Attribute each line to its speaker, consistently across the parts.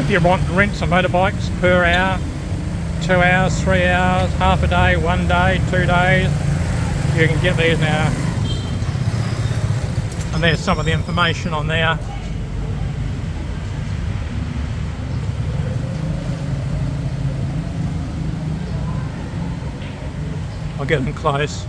Speaker 1: If you want to rent some motorbikes per hour, 2 hours, 3 hours, half a day, 1 day, 2 days, you can get these now. And there's some of the information on there. I'll get in close.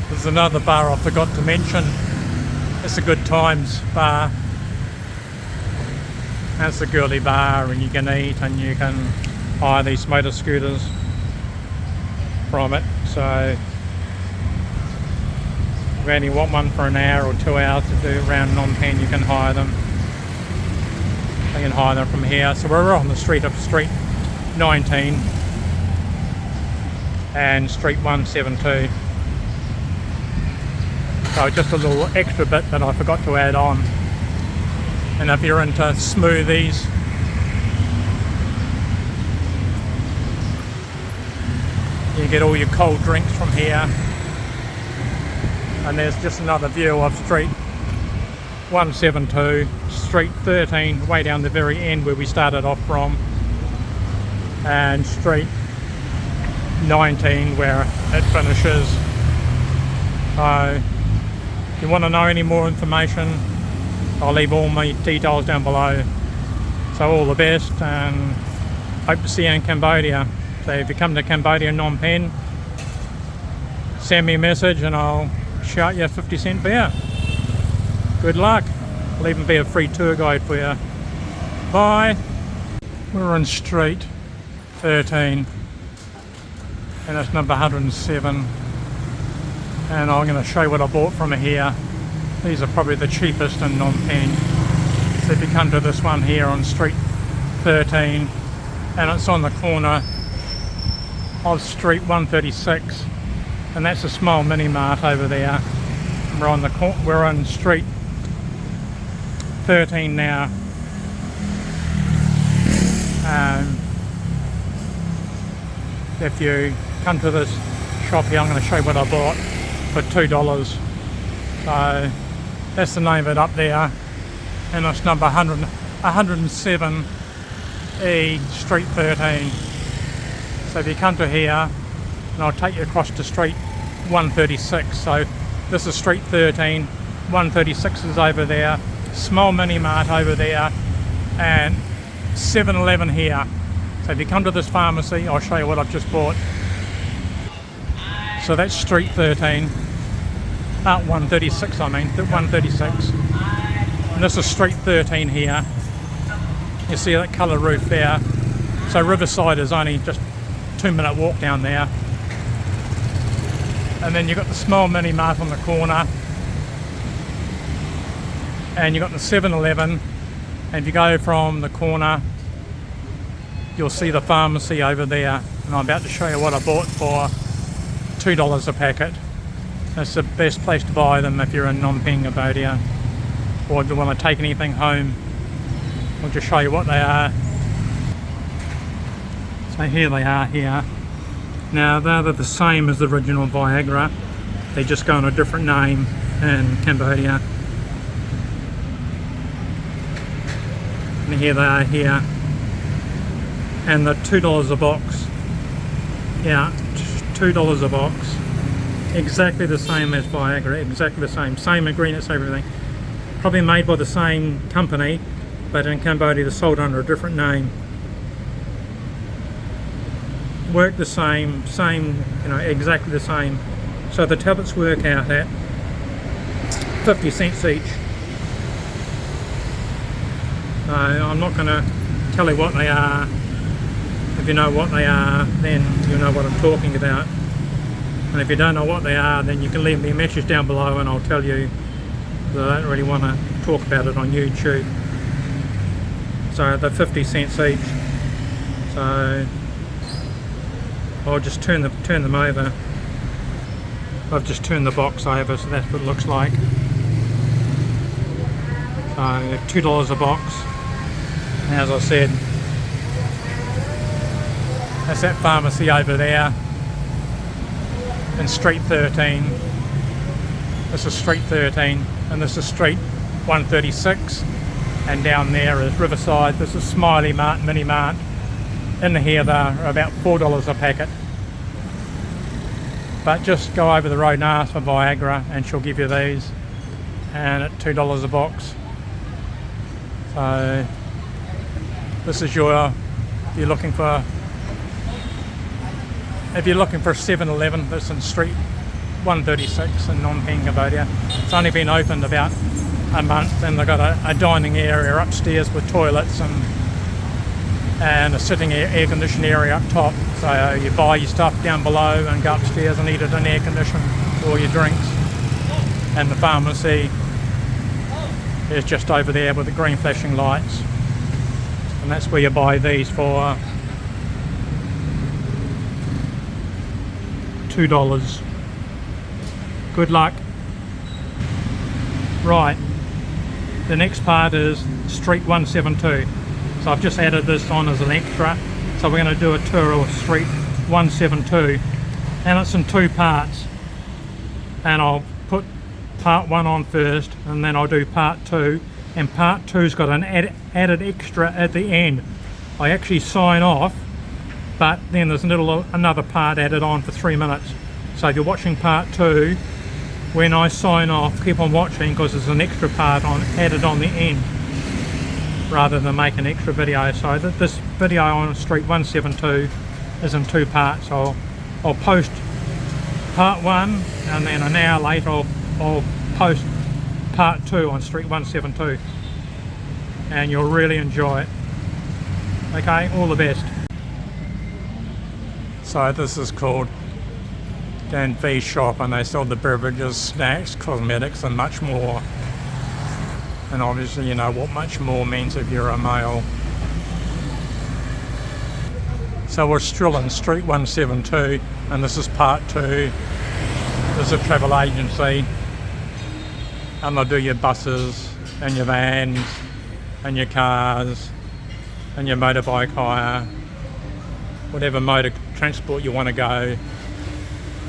Speaker 1: There's another bar I forgot to mention. It's a Good Times bar. That's the Girlie bar, and you can eat and you can hire these motor scooters from it. So if you only want one for an hour or 2 hours to do around Phnom Penh, you can hire them. You can hire them from here. So we're on the street of Street 19 and Street 172. So just a little extra bit that I forgot to add on. And if you're into smoothies, you get all your cold drinks from here. And there's just another view of Street 172, Street 13, way down the very end where we started off from, and Street 19 where it finishes. So if you want to know any more information, I'll leave all my details down below. So all the best, and hope to see you in Cambodia. So if you come to Cambodia, Phnom Penh, send me a message and I'll shout you a 50-cent beer. Good luck. I'll even be a free tour guide for you. Bye. We're on Street 13 and it's number 107. And I'm going to show you what I bought from here. These are probably the cheapest in Phnom Penh. So if you come to this one here on Street 13, and it's on the corner of Street 136, and that's a small mini mart over there. We're on Street 13 now. If you come to this shop here, I'm going to show you what I bought for $2. So that's the name of it up there, and it's number 107 E Street 13. So if you come to here, and I'll take you across to Street 136. So this is Street 13, 136 is over there, small mini mart over there, and 7-Eleven here. So if you come to this pharmacy, I'll show you what I've just bought. So that's Street 13. 136 I mean, 136. And this is Street 13 here. You see that colour roof there. So Riverside is only just 2-minute walk down there. And then you've got the small mini mart on the corner. And you've got the 7-Eleven. And if you go from the corner, you'll see the pharmacy over there. And I'm about to show you what I bought for $2 a packet. That's the best place to buy them if you're in Phnom Penh, Cambodia, or if you want to take anything home. I'll just show you what they are. So here they are here. Now they're the same as the original Viagra, they just go on a different name in Cambodia. And here they are here. And they're $2 a box. Yeah, $2 a box. Exactly the same as Viagra, exactly the same ingredients, everything. Probably made by the same company, but in Cambodia they're sold under a different name. Work the same, you know, exactly the same. So the tablets work out at 50 cents each. I'm not going to tell you what they are. If you know what they are, then you'll know what I'm talking about. And if you don't know what they are, then you can leave me a message down below and I'll tell you, because I don't really want to talk about it on YouTube. So they're 50 cents each. So I'll just turn them over. I've just turned the box over, so that's what it looks like. So $2 a box. And as I said, that's that pharmacy over there in Street 13. This is Street 13, and this is Street 136. And down there is Riverside. This is Smiley Mart, Mini Mart. In here they're about $4 a packet. But just go over the road and ask for Viagra and she'll give you these, and at $2 a box. So this is your, if you're looking for a 7-Eleven, that's in Street 136 in Phnom Penh Cambodia. It's only been opened about a month, and they've got a dining area upstairs with toilets and a sitting air conditioned area up top. So you buy your stuff down below and go upstairs and eat it in air conditioned, all your drinks. And the pharmacy is just over there with the green flashing lights, and that's where you buy these for $2. Good luck. Right, the next part is Street 172. So I've just added this on as an extra. So we're going to do a tour of Street 172, and it's in 2 parts. And I'll put part 1 on first, and then I'll do part 2. And part 2's got an added extra at the end. I actually sign off, but then there's another part added on for 3 minutes. So if you're watching part 2, when I sign off, keep on watching, because there's an extra part added on the end, rather than make an extra video. So this video on Street 172 is in 2 parts. I'll post part 1, and then an hour later I'll post part 2 on Street 172, and you'll really enjoy it. Okay, all the best. So this is called Dan V's shop, and they sell the beverages, snacks, cosmetics and much more. And obviously you know what much more means if you're a male. So we're still in Street 172, and this is part 2. This is a travel agency, and they'll do your buses and your vans and your cars and your motorbike hire, whatever mode of transport you want to go,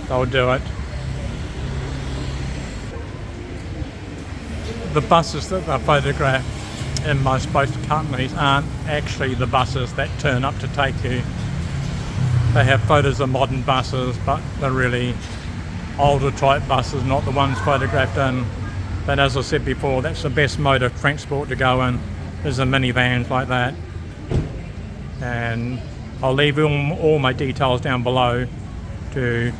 Speaker 1: they'll do it. The buses that they photograph in most companies aren't actually the buses that turn up to take you. They have photos of modern buses, but they're really older type buses, not the ones photographed in. But as I said before, that's the best mode of transport to go in, is the minivans like that. And I'll leave all my details down below to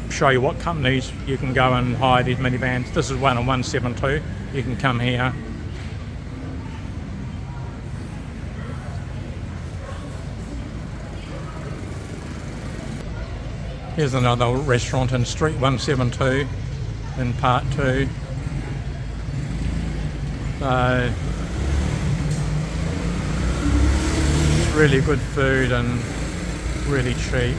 Speaker 1: show you what companies you can go and hire these minivans. This is one on 172. You can come here. Here's another restaurant in Street 172 in part 2. So really good food and really cheap.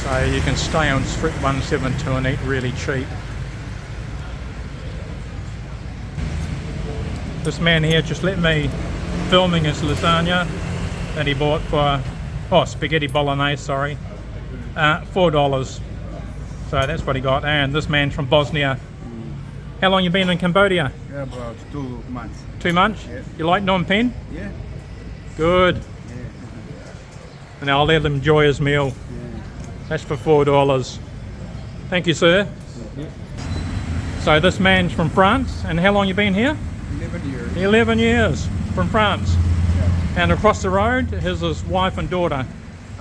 Speaker 1: So you can stay on Street 172 and eat really cheap. This man here just let me filming his lasagna that he bought for, spaghetti bolognese, sorry, $4. So that's what he got. And this man's from Bosnia. How long you been in Cambodia?
Speaker 2: Yeah, about 2 months.
Speaker 1: 2 months?
Speaker 2: Yeah.
Speaker 1: You like Phnom Penh?
Speaker 2: Yeah.
Speaker 1: Good.
Speaker 2: Yeah.
Speaker 1: And I'll let him enjoy his meal.
Speaker 2: Yeah.
Speaker 1: That's for $4. Thank you, sir.
Speaker 2: Yeah.
Speaker 1: So this man's from France, and how long you been here?
Speaker 2: 11 years.
Speaker 1: 11 years from France.
Speaker 2: Yeah.
Speaker 1: And across the road is his wife and daughter.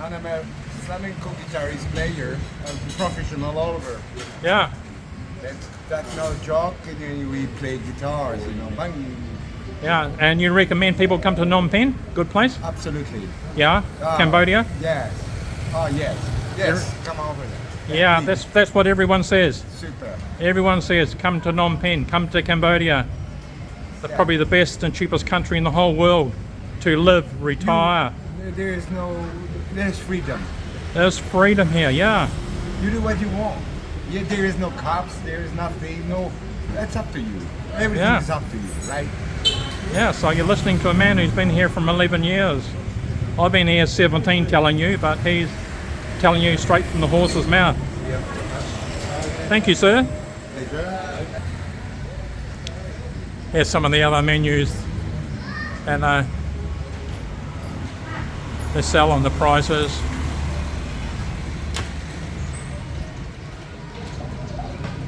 Speaker 2: And I'm a flamenco guitarist player and professional over.
Speaker 1: Yeah.
Speaker 2: That's no joke, and then we play guitars, you know. Bang.
Speaker 1: Yeah, and you recommend people come to Phnom Penh? Good place?
Speaker 2: Absolutely.
Speaker 1: Yeah? Cambodia?
Speaker 2: Yes. Oh, yes. Yes, come over there.
Speaker 1: Yeah,
Speaker 2: Please.
Speaker 1: that's what everyone says.
Speaker 2: Super.
Speaker 1: Everyone says, come to Phnom Penh, come to Cambodia. They're probably the best and cheapest country in the whole world to live, retire.
Speaker 2: There's freedom.
Speaker 1: There's freedom here, yeah.
Speaker 2: You do what you want. Yeah, there is no cops, there is nothing, no, that's up to you. Everything is up to you, right?
Speaker 1: Yeah, so you're listening to a man who's been here from 11 years. I've been here 17 telling you, but he's telling you straight from the horse's mouth. Thank you, sir. Here's some of the other menus, and they sell on the prices.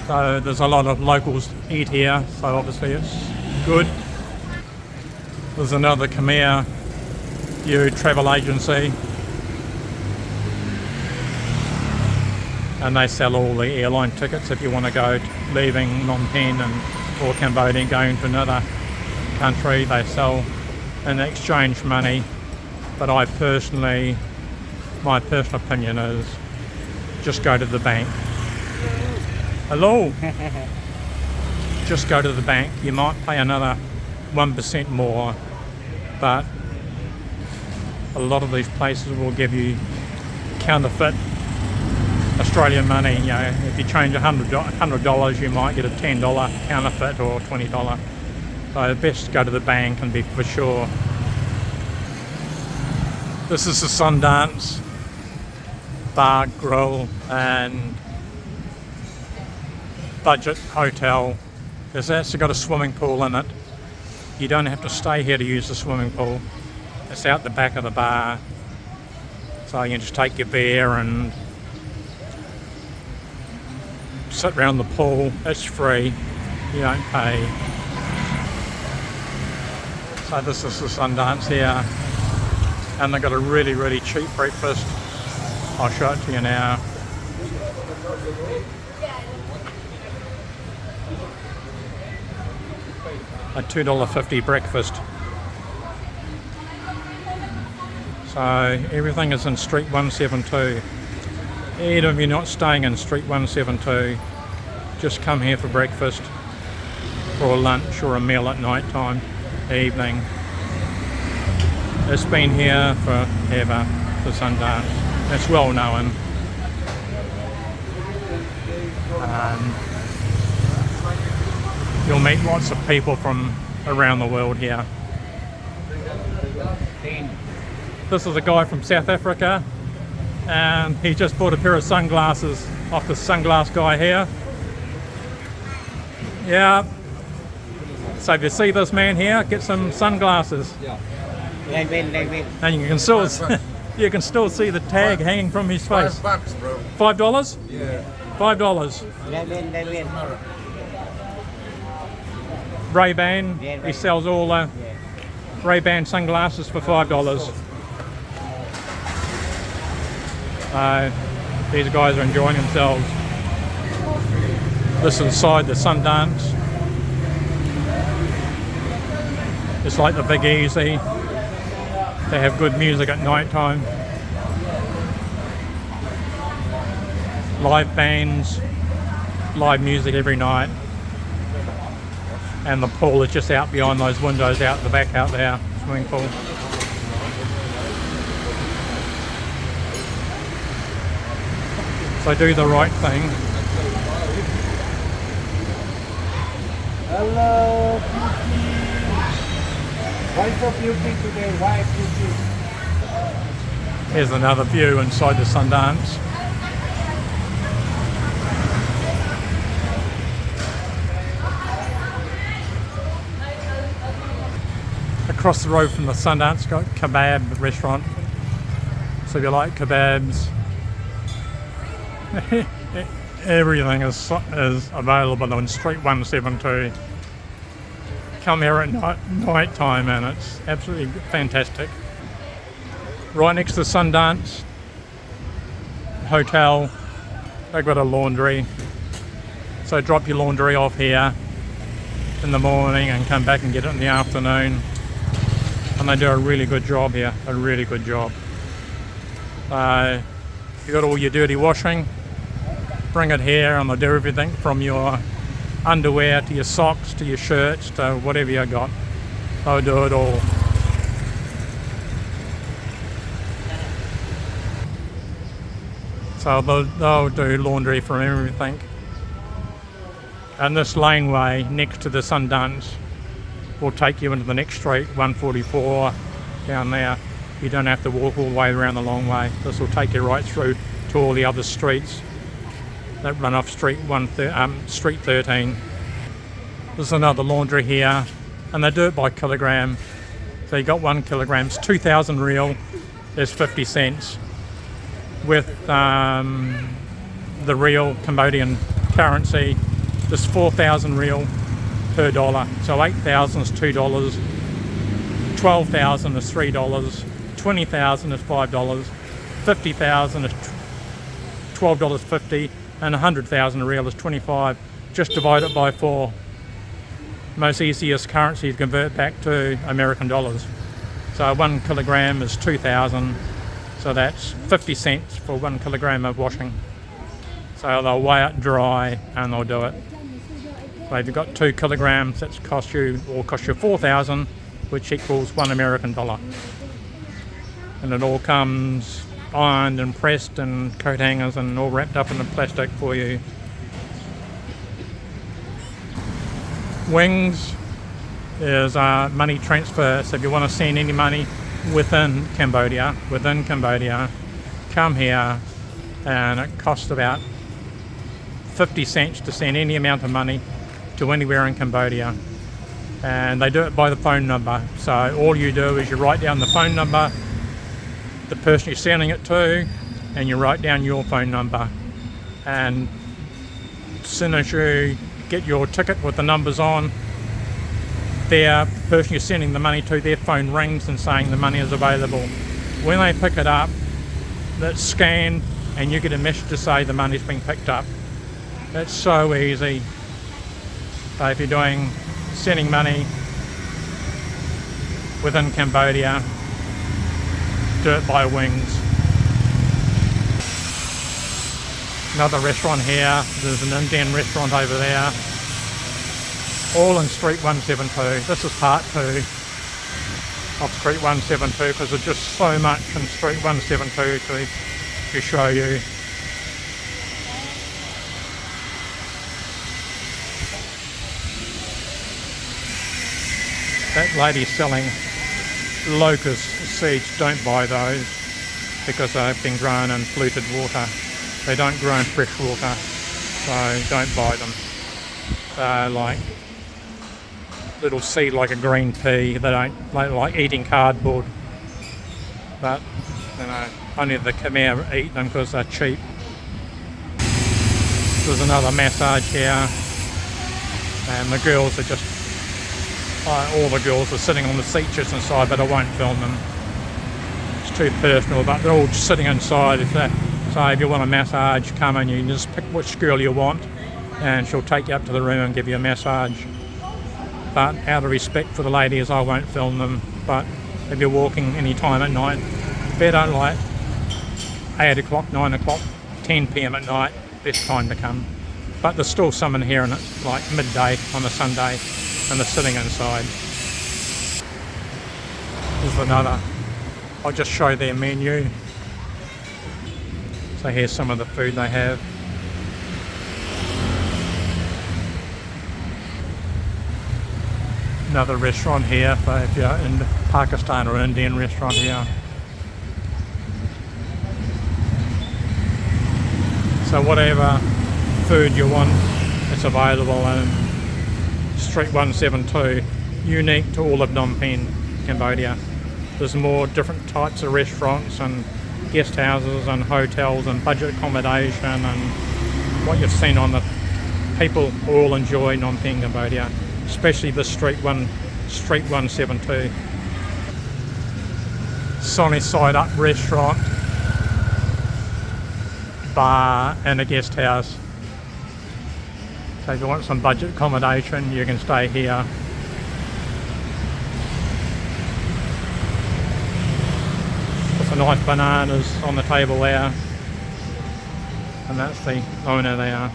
Speaker 1: So there's a lot of locals eat here, so obviously it's good. There's another Khmer View travel agency, and they sell all the airline tickets if you want to go leaving Phnom Penh or Cambodia and going to another country. They sell and exchange money, but my personal opinion is just go to the bank. Hello. Just go to the bank. You might pay another 1% more, but a lot of these places will give you counterfeit Australian money. You know, if you change $100, you might get a $10 counterfeit or $20. So best go to the bank and be for sure. This is the Sundance Bar, Grill and Budget Hotel. It's actually got a swimming pool in it. You don't have to stay here to use the swimming pool. It's out the back of the bar. So you can just take your beer and sit around the pool. It's free. You don't pay. So this is the Sundance here. And they've got a really, really cheap breakfast. I'll show it to you now. A $2.50 breakfast. So everything is in Street 172. Even if you're not staying in Street 172, just come here for breakfast, or a lunch, or a meal at night time, evening. It's been here forever, the Sundance. It's well known. You'll meet lots of people from around the world here. This is a guy from South Africa, and he just bought a pair of sunglasses off the sunglass guy here. Yeah. So if you see this man here, get some sunglasses. And you can still see the tag hanging from his face.
Speaker 2: $5, bro.
Speaker 1: $5?
Speaker 2: Yeah.
Speaker 1: $5. Ray-Ban, he sells all Ray-Ban sunglasses for $5. These guys are enjoying themselves. This is inside the Sundance. It's like the Big Easy. They have good music at night time. Live bands, live music every night. And the pool is just out behind those windows out the back out there, swimming pool. So do the right thing.
Speaker 3: Hello, beauty. Why so beauty today? Why beauty?
Speaker 1: Here's another view inside the Sundance. Across the road from the Sundance, got kebab restaurant. So if you like kebabs, everything is available on Street 172. Come here at night time and it's absolutely fantastic. Right next to the Sundance Hotel, they've got a laundry. So drop your laundry off here in the morning and come back and get it in the afternoon. And they do a really good job here, a really good job. You got all your dirty washing, bring it here and they'll do everything from your underwear to your socks to your shirts to whatever you got. They'll do it all. So they'll do laundry from everything. And this laneway next to the Sundance will take you into the next street, 144, down there. You don't have to walk all the way around the long way. This will take you right through to all the other streets that run off Street 13. There's another laundry here, and they do it by kilogram. So you got 1 kilogram, it's 2,000 real, is 50 cents. With the real Cambodian currency, there's 4,000 real per dollar. So 8,000 is $2, 12,000 is $3, 20,000 is $5, 50,000 is $12.50, and 100,000 real is 25. Just divide it by 4. Most easiest currency to convert back to American dollars. So 1 kilogram is 2,000. So that's 50 cents for 1 kilogram of washing. So they'll weigh it dry and they'll do it. So if you've got 2 kilograms, that's cost you 4,000, which equals 1 American dollar. And it all comes ironed and pressed and coat hangers and all wrapped up in the plastic for you. Wings is money transfer. So if you want to send any money within Cambodia, come here, and it costs about 50 cents to send any amount of money to anywhere in Cambodia. And they do it by the phone number. So all you do is you write down the phone number, the person you're sending it to, and you write down your phone number. And as soon as you get your ticket with the numbers on, the person you're sending the money to, their phone rings and saying the money is available. When they pick it up, that's scanned and you get a message to say the money's been picked up. It's so easy. So if you're sending money within Cambodia, do it by Wings. Another restaurant here, there's an Indian restaurant over there, all in Street 172. This is part 2 of Street 172 because there's just so much in Street 172 to show you. That lady's selling locust seeds. Don't buy those because they've been grown in polluted water. They don't grow in fresh water, so don't buy them. They're like little seed like a green pea. They don't like eating cardboard, but only the Khmer eat them because they're cheap. There's another massage here, and the girls are just all the girls are sitting on the seats inside, but I won't film them. It's too personal, but they're all just sitting inside. So if you want a massage, come and you can just pick which girl you want and she'll take you up to the room and give you a massage. But out of respect for the ladies, I won't film them. But if you're walking any time at night, better like 8 o'clock, 9 o'clock, 10 p.m. at night, best time to come. But there's still some in here and it's like midday on a Sunday and they're sitting inside. There's another. I'll just show their menu. So here's some of the food they have. Another restaurant here for if you're in Pakistan or Indian restaurant here. So whatever food you want, it's available in Street 172, unique to all of Phnom Penh, Cambodia. There's more different types of restaurants and guest houses and hotels and budget accommodation, and what you've seen on the people all enjoy Phnom Penh, Cambodia, especially the Street 172. Sunny Side Up restaurant, bar and a guest house. So if you want some budget accommodation, you can stay here. There's some nice bananas on the table there. And that's the owner there.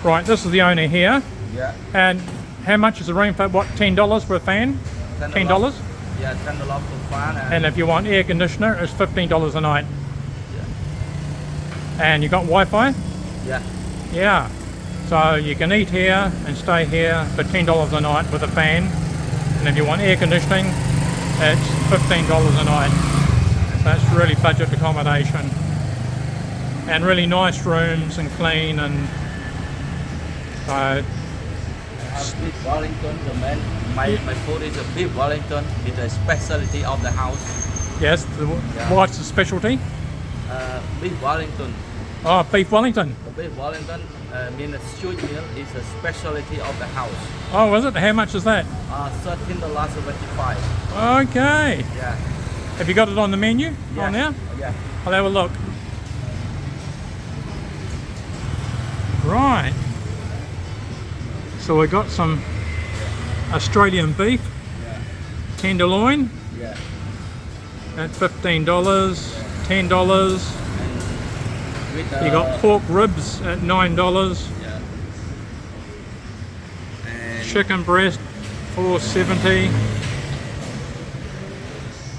Speaker 1: Right, this is the owner here.
Speaker 4: Yeah.
Speaker 1: And how much is the room for, what, $10 for a fan? $10?
Speaker 4: Yeah, $10 for fan.
Speaker 1: And if you want air conditioner, it's $15 a night.
Speaker 4: Yeah.
Speaker 1: And you got Wi-Fi?
Speaker 3: Yeah.
Speaker 1: Yeah. So you can eat here and stay here for $10 a night with a fan. And if you want air conditioning, it's $15 a night. That's really budget accommodation. And really nice rooms and clean and
Speaker 3: Beef Wellington, the man. My food is a beef Wellington. It's a specialty of the house.
Speaker 1: yes, what's the specialty?
Speaker 3: Beef Wellington.
Speaker 1: Oh, beef Wellington.
Speaker 3: The beef Wellington means a street meal is a specialty of the house.
Speaker 1: Oh, is it? How much is that?
Speaker 3: $13.75.
Speaker 1: Okay.
Speaker 3: Yeah.
Speaker 1: Have you got it on the menu?
Speaker 3: Yeah.
Speaker 1: On there?
Speaker 3: Yeah.
Speaker 1: I'll have a look. Right. So we got some Australian beef,
Speaker 3: Yeah.
Speaker 1: tenderloin
Speaker 3: Yeah.
Speaker 1: at $15, $10.
Speaker 3: With,
Speaker 1: You got pork ribs at $9.
Speaker 3: Yeah. And
Speaker 1: Chicken breast $4.70.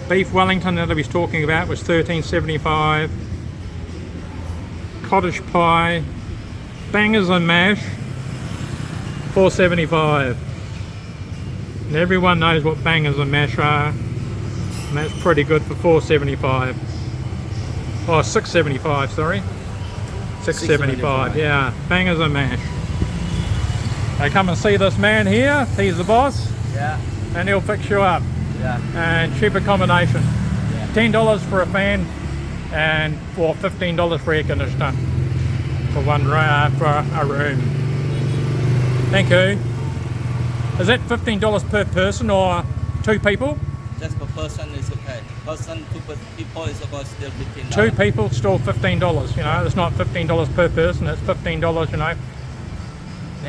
Speaker 1: Beef Wellington that I was talking about was $13.75. Cottage pie, bangers and mash $4.75. And everyone knows what bangers and mash are, and that's pretty good for $4.75. Oh, $6.75, sorry. $6.75, yeah. Bangers and mash. They come and see this man here. He's the boss,
Speaker 3: yeah.
Speaker 1: and he'll fix you up.
Speaker 3: Yeah.
Speaker 1: And cheap accommodation.
Speaker 3: Yeah.
Speaker 1: $10 for a fan, and for $15 for air conditioner for for a room. Thank you. Is that $15 per person or two people?
Speaker 3: Just per person is okay. Person, two people is about still $15.
Speaker 1: Two people, still $15. You know, it's not $15 per person. It's $15. You know, how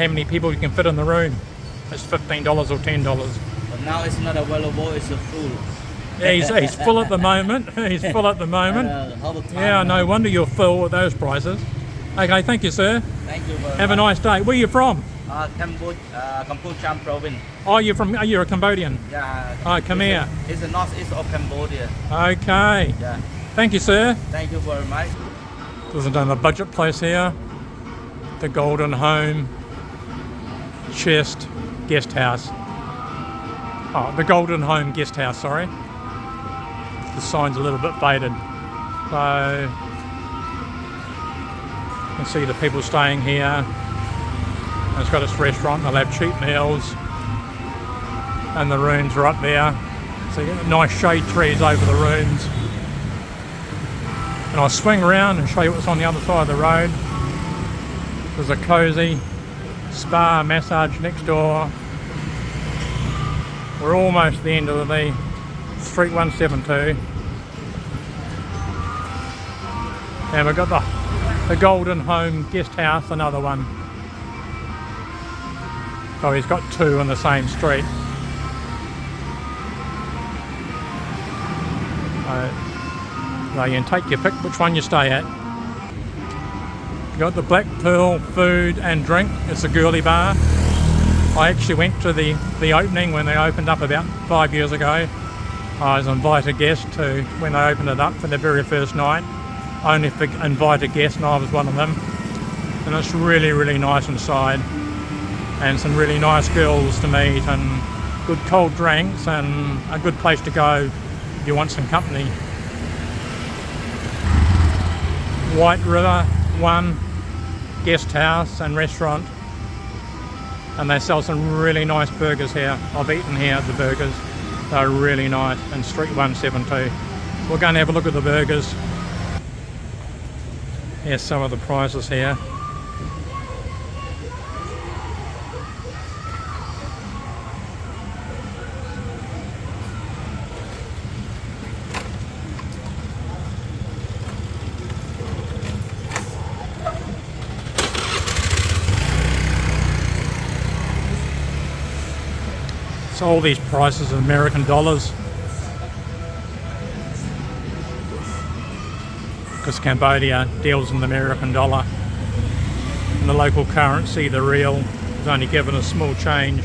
Speaker 1: many people you can fit in the room? It's $15 or $10.
Speaker 3: But now it's not available. It's a full.
Speaker 1: Yeah, he's full at the moment. He's full at the moment.
Speaker 3: All the time.
Speaker 1: Yeah, no wonder you're full with those prices. Okay, thank you, sir.
Speaker 3: Thank you very
Speaker 1: Have a
Speaker 3: much.
Speaker 1: nice day. Where are you from?
Speaker 3: Cambodia province.
Speaker 1: Oh, you're a Cambodian.
Speaker 3: Yeah.
Speaker 1: Oh, come here.
Speaker 3: It's the northeast of Cambodia.
Speaker 1: Okay.
Speaker 3: Yeah.
Speaker 1: Thank you, sir.
Speaker 3: Thank you very much.
Speaker 1: There's another budget place here. The Golden Home Chest Guest House. Oh, the Golden Home Guest House, sorry. The sign's a little bit faded. So, you can see the people staying here. And it's got its restaurant, they'll have cheap meals. And the rooms are up there. So you get nice shade trees over the rooms. And I'll swing around and show you what's on the other side of the road. There's a cosy spa massage next door. We're almost at the end of the Street 172. And we've got the Golden Home Guest House, another one. So he's got two in the same street. So you can take your pick which one you stay at. You got the Black Pearl Food and Drink. It's a girly bar. I actually went to the opening when they opened up about 5 years ago. I was an invited guest to when they opened it up for the very first night. Only for invited guests, and I was one of them. And it's really, really nice inside. And some really nice girls to meet, and good cold drinks, and a good place to go if you want some company. White River 1 guest house and restaurant, and they sell some really nice burgers here. I've eaten here at the burgers. They're really nice, in Street 172. We're going to have a look at the burgers. Here's some of the prices here. So all these prices are American dollars, because Cambodia deals in the American dollar, and the local currency, the real, is only given a small change.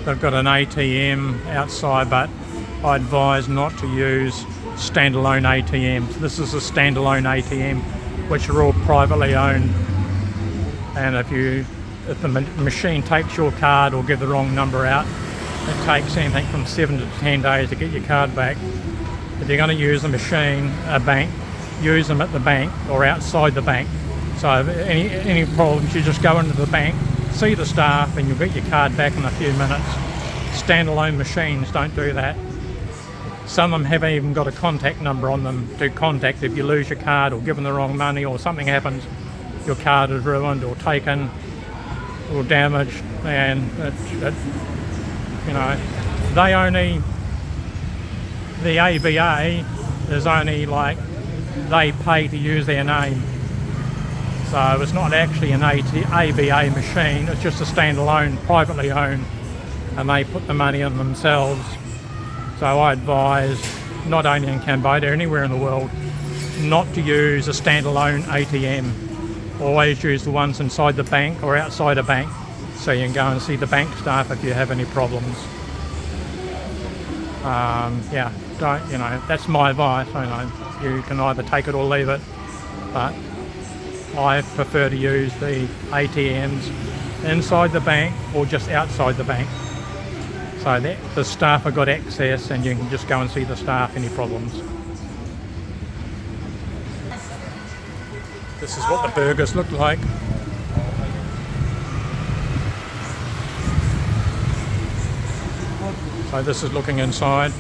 Speaker 1: they've got an ATM outside, but I advise not to use standalone ATMs. This is a standalone ATM, which are all privately owned. And if the machine takes your card or give the wrong number out, it takes anything from 7 to 10 days to get your card back. If you're going to use a machine, a bank, use them at the bank or outside the bank. So if any problems, you just go into the bank, see the staff, and you'll get your card back in a few minutes. Standalone machines don't do that. Some of them haven't even got a contact number on them to contact if you lose your card or give them the wrong money or something happens. Your card is ruined or taken or damaged, and you know, the ABA is only like they pay to use their name. So it's not actually an ABA machine, it's just a standalone, privately owned, and they put the money in themselves. So I advise, not only in Cambodia, anywhere in the world, not to use a standalone ATM. Always use the ones inside the bank or outside a bank, so you can go and see the bank staff if you have any problems. Yeah, don't, you know, that's my advice. You know, you can either take it or leave it, but I prefer to use the ATMs inside the bank or just outside the bank, so that the staff have got access and you can just go and see the staff, any problems. This is what the burgers look like. So this is looking inside.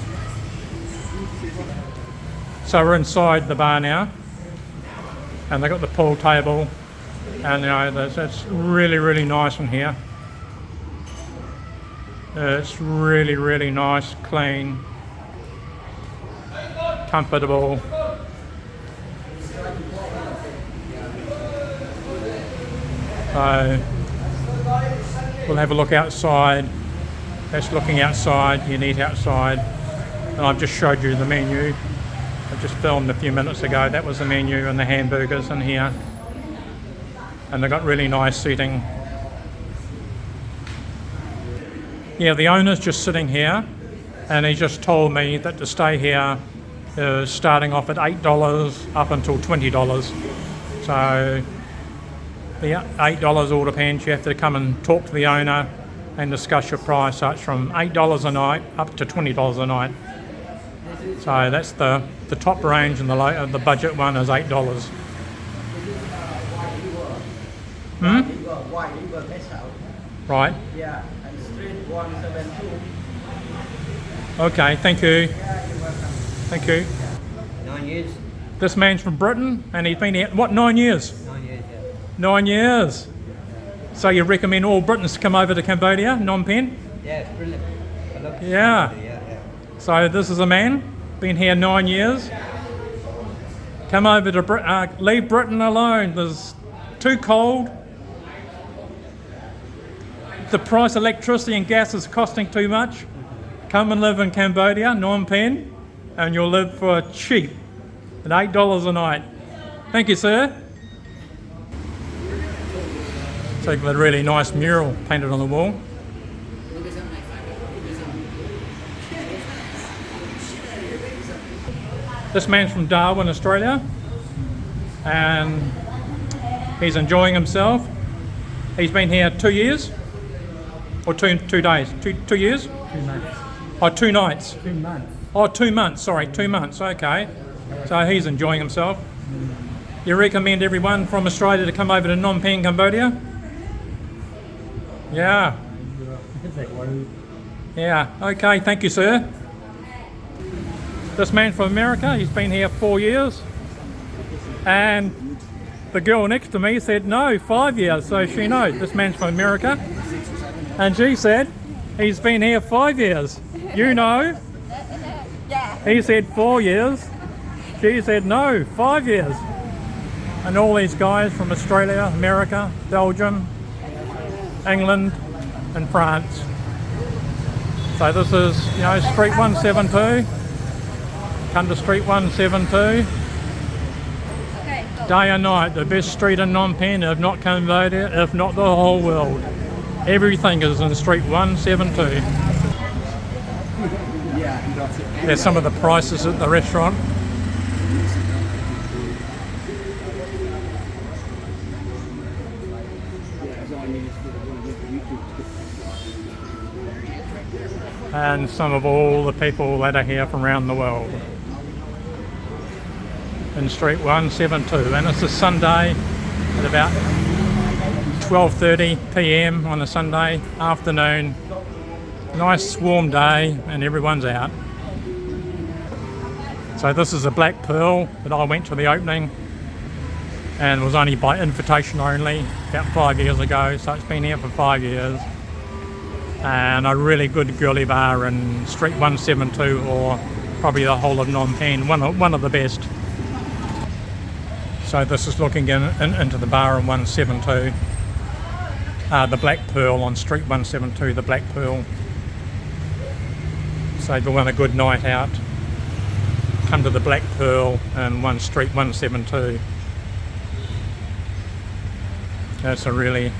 Speaker 1: So we're inside the bar now, and they've got the pool table, and you know, it's really, really nice in here. It's really, really nice, clean, comfortable. So we'll have a look outside. That's looking outside, you eat outside. And I've just showed you the menu. I just filmed a few minutes ago. That was the menu and the hamburgers in here. And they've got really nice seating. Yeah, the owner's just sitting here, and he just told me that to stay here is starting off at $8 up until $20. So the $8 all depends. You have to come and talk to the owner and discuss your price. So it's from $8 a night up to $20 a night. So that's the top range, and the budget one is $8. Right.
Speaker 3: Yeah, and street 172.
Speaker 1: Okay, thank you. Thank you.
Speaker 3: 9 years.
Speaker 1: This man's from Britain, and he's been here, what, 9 years?
Speaker 3: 9 years, yeah.
Speaker 1: 9 years. So you recommend all Britons to come over to Cambodia, Phnom Penh?
Speaker 3: Yeah, it's brilliant. I love
Speaker 1: Yeah.
Speaker 3: Cambodia, yeah.
Speaker 1: So this is a man, been here 9 years. Come over to leave Britain alone. There's too cold. The price of electricity and gas is costing too much. Come and live in Cambodia, Phnom Penh, and you'll live for cheap at $8 a night. Thank you, sir. Take a really nice mural painted on the wall. This man's from Darwin, Australia, and he's enjoying himself. He's been here 2 years, or two days, 2 years?
Speaker 4: 2 months.
Speaker 1: Oh, 2 nights.
Speaker 4: 2 months.
Speaker 1: Oh, 2 months, sorry, 2 months, okay. So he's enjoying himself. You recommend everyone from Australia to come over to Phnom Penh, Cambodia? Yeah. Yeah, okay, thank you, sir. This man from America, he's been here 4 years. And the girl next to me said no, 5 years, so she knows. This man's from America. And she said he's been here 5 years. You know?
Speaker 5: Yeah.
Speaker 1: He said 4 years. She said no, 5 years. And all these guys from Australia, America, Belgium, England and France. So this is, you know, Street 172. Come to Street 172.
Speaker 5: Okay, go.
Speaker 1: Day and night, the best street in Phnom Penh, if not Cambodia, if not the whole world. Everything is in Street 172. There's some of the prices at the restaurant. And some of all the people that are here from around the world in Street 172, and it's a Sunday at about 12:30 p.m. on a Sunday afternoon. Nice warm day and everyone's out. So this is a Black Pearl that I went to the opening, and was only by invitation only about 5 years ago, so it's been here for 5 years. And a really good girly bar in Street 172, or probably the whole of Phnom Penh, one of the best. So this is looking into the bar in 172, the Black Pearl on Street 172, the Black Pearl. So if you want a good night out, come to the Black Pearl in Street 172. That's a really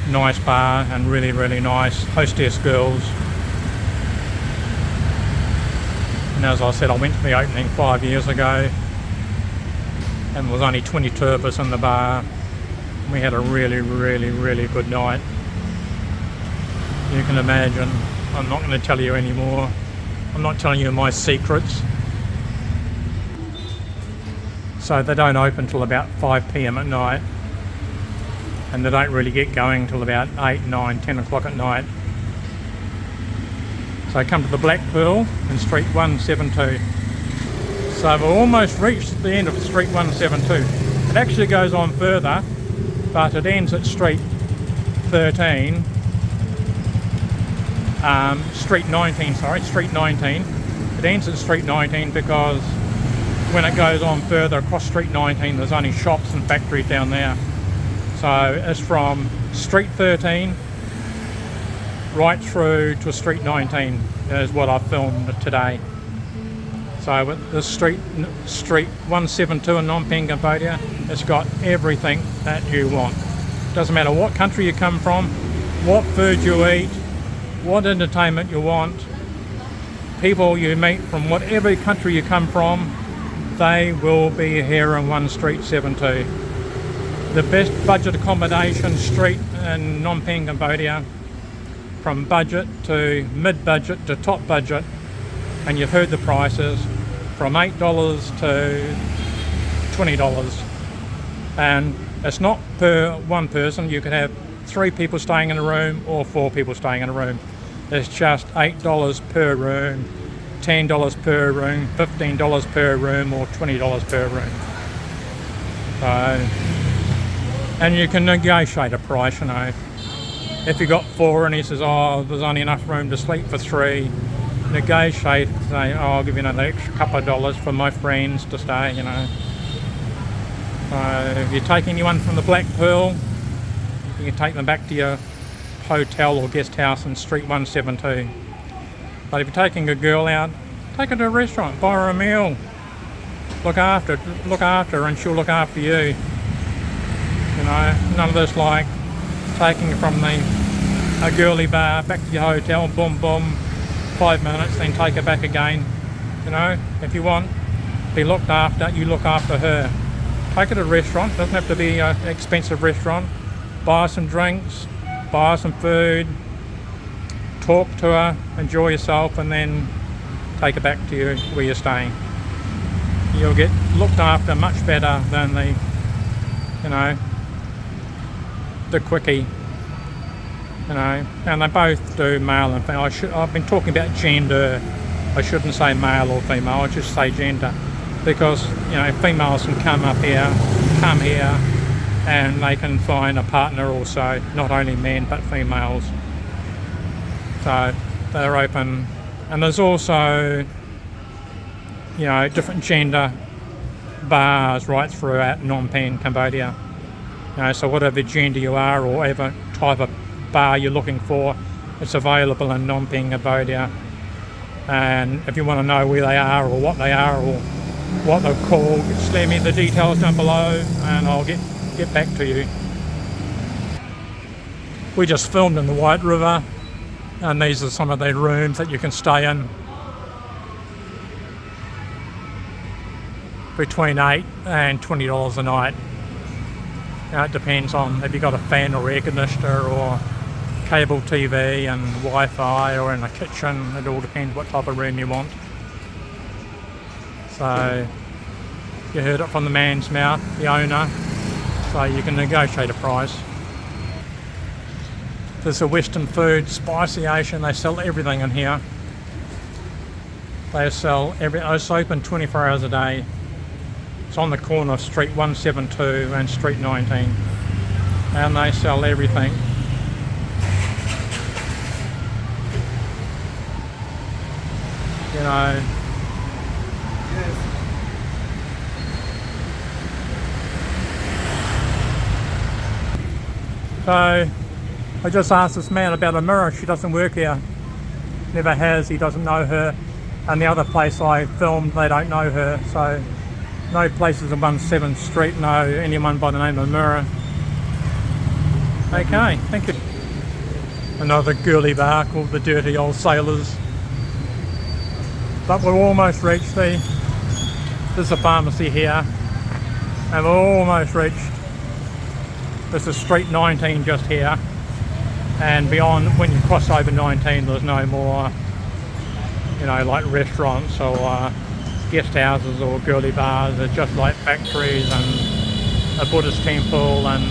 Speaker 1: nice bar and really, really nice hostess girls. And as I said, I went to the opening 5 years ago, and there was only 22 of us in the bar. We had a really, really, really good night. You can imagine. I'm not going to tell you anymore. I'm not telling you my secrets. So they don't open till about 5 p.m. at night, and they don't really get going till about 8, 9, 10 o'clock at night. So come to the Black Pearl in Street 172. So we've almost reached the end of Street 172. It actually goes on further, but it ends at Street 13. Street 19, sorry, Street 19. It ends at Street 19 because when it goes on further across Street 19, there's only shops and factories down there. So it's from Street 13 right through to Street 19 is what I've filmed today. So with this Street 172 in Phnom Penh, Cambodia, it's got everything that you want. Doesn't matter what country you come from, what food you eat, what entertainment you want, people you meet from whatever country you come from, they will be here in 1 Street 72. The best budget accommodation street in Phnom Penh, Cambodia, from budget to mid-budget to top budget, and you've heard the prices, from $8 to $20. And it's not per one person. You could have 3 people staying in a room or 4 people staying in a room. It's just $8 per room, $10 per room, $15 per room, or $20 per room. So, and you can negotiate a price, you know. If you got 4 and he says, oh, there's only enough room to sleep for 3, negotiate, say, oh, I'll give you another extra couple of dollars for my friends to stay, you know. If you take anyone from the Black Pearl, you can take them back to your hotel or guest house in Street 172. But if you're taking a girl out, take her to a restaurant, buy her a meal, look after her, and she'll look after you. You know, none of this like taking her from a girly bar back to your hotel, boom boom, 5 minutes, then take her back again. You know, if you want to be looked after, you look after her. Take her to a restaurant, doesn't have to be an expensive restaurant. Buy her some drinks, buy her some food, talk to her, enjoy yourself, and then take her back to where you're staying. You'll get looked after much better than the quickie, you know. And they both do male and female. I've been talking about gender. I shouldn't say male or female, I just say gender, because you know, females can come here and they can find a partner also, not only men but females. So they're open, and there's also, you know, different gender bars right throughout Phnom Penh, Cambodia. You know, so whatever gender you are or whatever type of bar you're looking for, it's available in Phnom Penh, Cambodia. And if you want to know where they are or what they are or what they're called, just leave me the details down below and I'll get back to you. We just filmed in the White River, and these are some of the rooms that you can stay in. Between $8 and $20 a night. Now it depends on if you've got a fan or air conditioner or cable TV and Wi-Fi or in a kitchen. It all depends what type of room you want. So you heard it from the man's mouth, the owner, so you can negotiate a price. There's a Western food, spicy Asian, they sell everything in here. They sell it's open 24 hours a day. It's on the corner of Street 172 and Street 19, and they sell everything. You know.
Speaker 2: Yes.
Speaker 1: So I just asked this man about a mirror. She doesn't work here. Never has. He doesn't know her. And the other place I filmed, they don't know her. So no places on 17th Street know anyone by the name of Mirror. Okay, thank you. Another girly bar called the Dirty Old Sailors. But we've almost reached there's a pharmacy here, and we've almost reached, this is Street 19 just here, and beyond, when you cross over 19, there's no more, you know, like restaurants or guest houses or girly bars. It's just like factories and a Buddhist temple and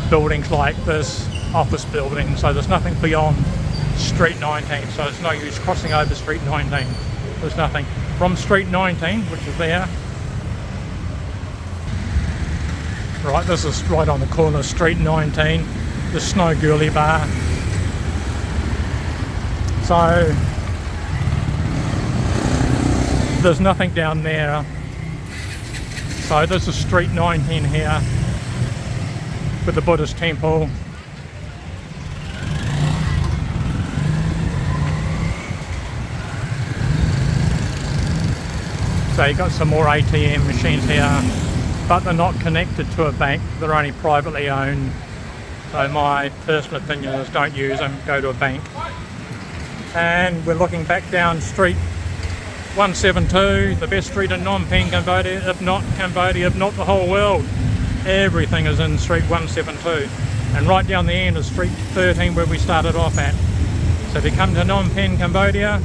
Speaker 1: buildings like this, office buildings. So there's nothing beyond Street 19, so it's no use crossing over Street 19. There's nothing from Street 19, which is there. Right, this is right on the corner of Street 19, the Snow Girly Bar. So there's nothing down there. So this is Street 19 here with the Buddhist temple. So you got some more ATM machines here, but they're not connected to a bank. They're only privately owned. So my personal opinion is don't use them, go to a bank. And we're looking back down Street 172, the best street in Phnom Penh Cambodia, if not the whole world. Everything is in Street 172. And right down the end is Street 13 where we started off at. So if you come to Phnom Penh Cambodia,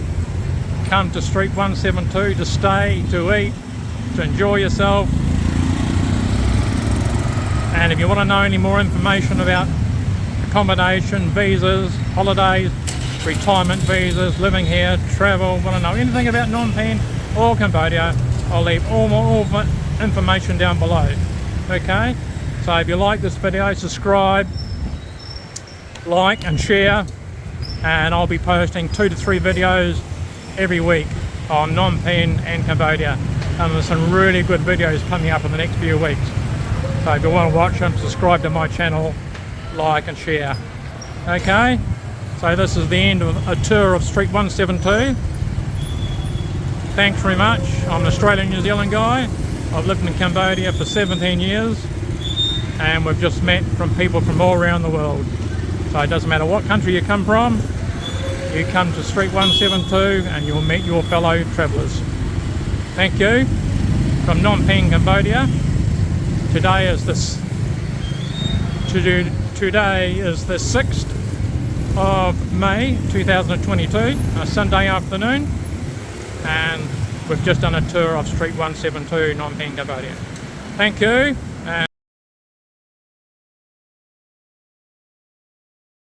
Speaker 1: come to Street 172 to stay, to eat, to enjoy yourself. And if you want to know any more information about accommodation, visas, holidays, retirement visas, living here, travel, want to know anything about Phnom Penh or Cambodia, I'll leave all information down below. Okay, so if you like this video, subscribe, like and share, and I'll be posting 2 to 3 videos every week on Phnom Penh and Cambodia, and there's some really good videos coming up in the next few weeks. So if you want to watch them, subscribe to my channel, like and share. Okay, so this is the end of a tour of Street 172. Thanks very much. I'm an Australian New Zealand guy. I've lived in Cambodia for 17 years, and we've just met from people from all around the world. So it doesn't matter what country you come from, you come to Street 172 and you'll meet your fellow travellers. Thank you. From Phnom Penh, Cambodia. Today is the 6th of May 2022, a Sunday afternoon, and we've just done a tour of Street 172, Phnom Penh, Cambodia. Thank you.